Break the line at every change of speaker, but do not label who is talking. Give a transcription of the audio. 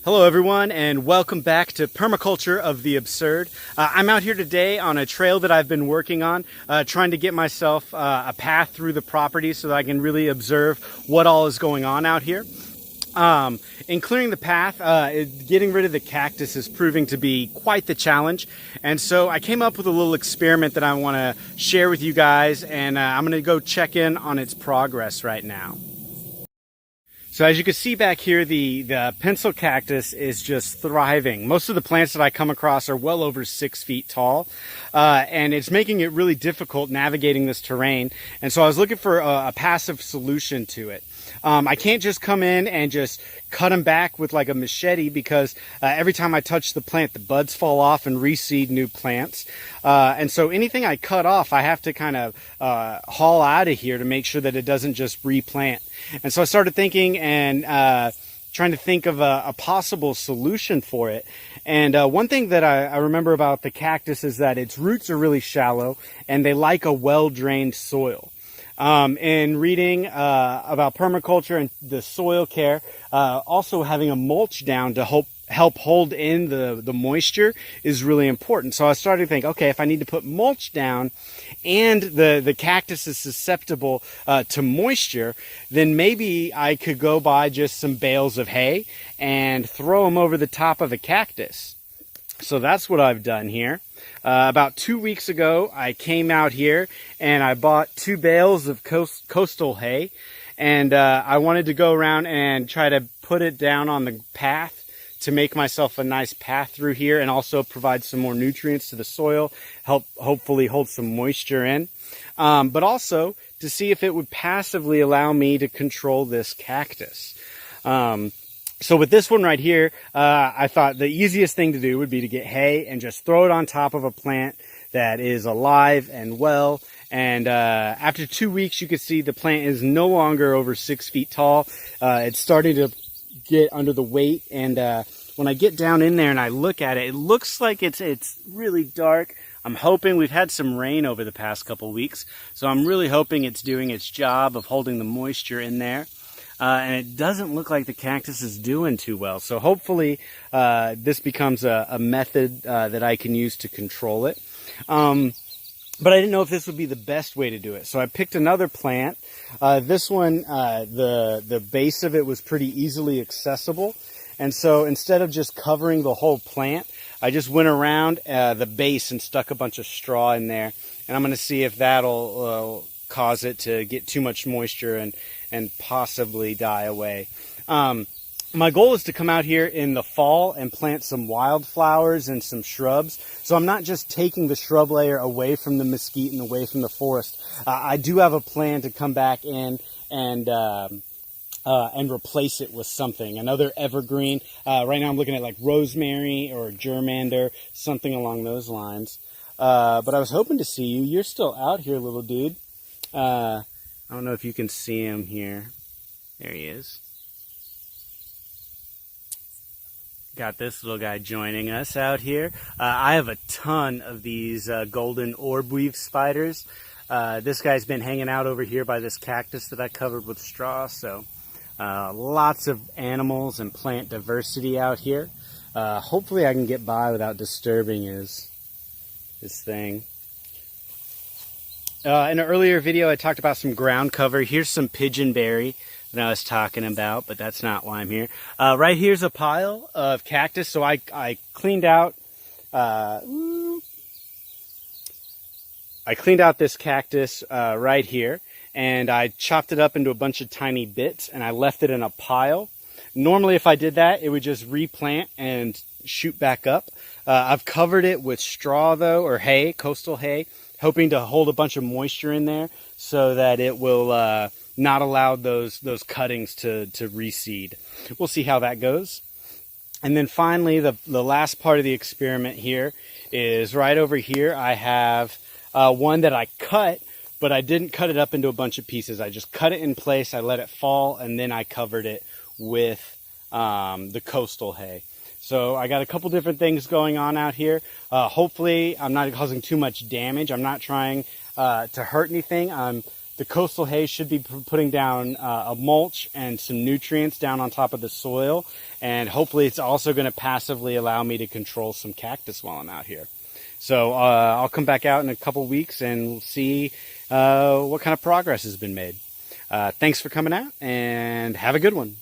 Hello everyone, and welcome back to Permaculture of the Absurd. I'm out here today on a trail that I've been working on, trying to get myself a path through the property so that I can really observe what all is going on out here. In clearing the path, getting rid of the cactus is proving to be quite the challenge, and so I came up with a little experiment that I want to share with you guys, and I'm going to go check in on its progress right now. So as you can see back here, the pencil cactus is just thriving. Most of the plants that I come across are well over 6 feet tall, and it's making it really difficult navigating this terrain. And so I was looking for a passive solution to it. I can't just come in and just cut them back with like a machete, because every time I touch the plant, the buds fall off and reseed new plants. And so anything I cut off, I have to kind of haul out of here to make sure that it doesn't just replant. And so I started thinking and trying to think of a possible solution for it. And one thing that I remember about the cactus is that its roots are really shallow and they like a well-drained soil. In reading about permaculture and the soil care, also having a mulch down to help hold in the moisture is really important. So I started to think, okay, if I need to put mulch down and the cactus is susceptible to moisture, then maybe I could go buy just some bales of hay and throw them over the top of a cactus. So that's what I've done here. About 2 weeks ago, I came out here and I bought 2 bales of coastal hay, and I wanted to go around and try to put it down on the path to make myself a nice path through here, and also provide some more nutrients to the soil, hopefully hold some moisture in, but also to see if it would passively allow me to control this cactus. So with this one right here, I thought the easiest thing to do would be to get hay and just throw it on top of a plant that is alive and well. And after 2 weeks, you can see the plant is no longer over 6 feet tall. It's starting to get under the weight. And when I get down in there and I look at it, it looks like it's really dark. I'm hoping we've had some rain over the past couple weeks, so I'm really hoping it's doing its job of holding the moisture in there. And it doesn't look like the cactus is doing too well. So hopefully this becomes a method that I can use to control it. But I didn't know if this would be the best way to do it. So I picked another plant. This one, the base of it was pretty easily accessible. And so instead of just covering the whole plant, I just went around the base and stuck a bunch of straw in there. And I'm going to see if that'll cause it to get too much moisture and possibly die away. My goal is to come out here in the fall and plant some wildflowers and some shrubs. So I'm not just taking the shrub layer away from the mesquite and away from the forest. I do have a plan to come back in and replace it with something, another evergreen. Right now I'm looking at like rosemary or germander, something along those lines. But I was hoping to see you. You're still out here, little dude. I don't know if you can see him here. There he is. Got this little guy joining us out here. I have a ton of these golden orb-weave spiders. This guy's been hanging out over here by this cactus that I covered with straw. So lots of animals and plant diversity out here. Hopefully I can get by without disturbing his thing. In an earlier video, I talked about some ground cover. Here's some pigeonberry that I was talking about, but that's not why I'm here. Right here's a pile of cactus. So I cleaned out this cactus right here, and I chopped it up into a bunch of tiny bits, and I left it in a pile. Normally, if I did that, it would just replant and shoot back up. I've covered it with straw though, or hay, coastal hay, hoping to hold a bunch of moisture in there so that it will not allow those cuttings to reseed. We'll see how that goes. And then finally, the last part of the experiment here is right over here. I have one that I cut, but I didn't cut it up into a bunch of pieces. I just cut it in place, I let it fall, and then I covered it with the coastal hay. So I got a couple different things going on out here. Hopefully I'm not causing too much damage. I'm not trying to hurt anything. I'm The coastal hay should be putting down a mulch and some nutrients down on top of the soil, and hopefully it's also going to passively allow me to control some cactus while I'm out here. So I'll come back out in a couple weeks and we'll see what kind of progress has been made. Thanks for coming out, and have a good one.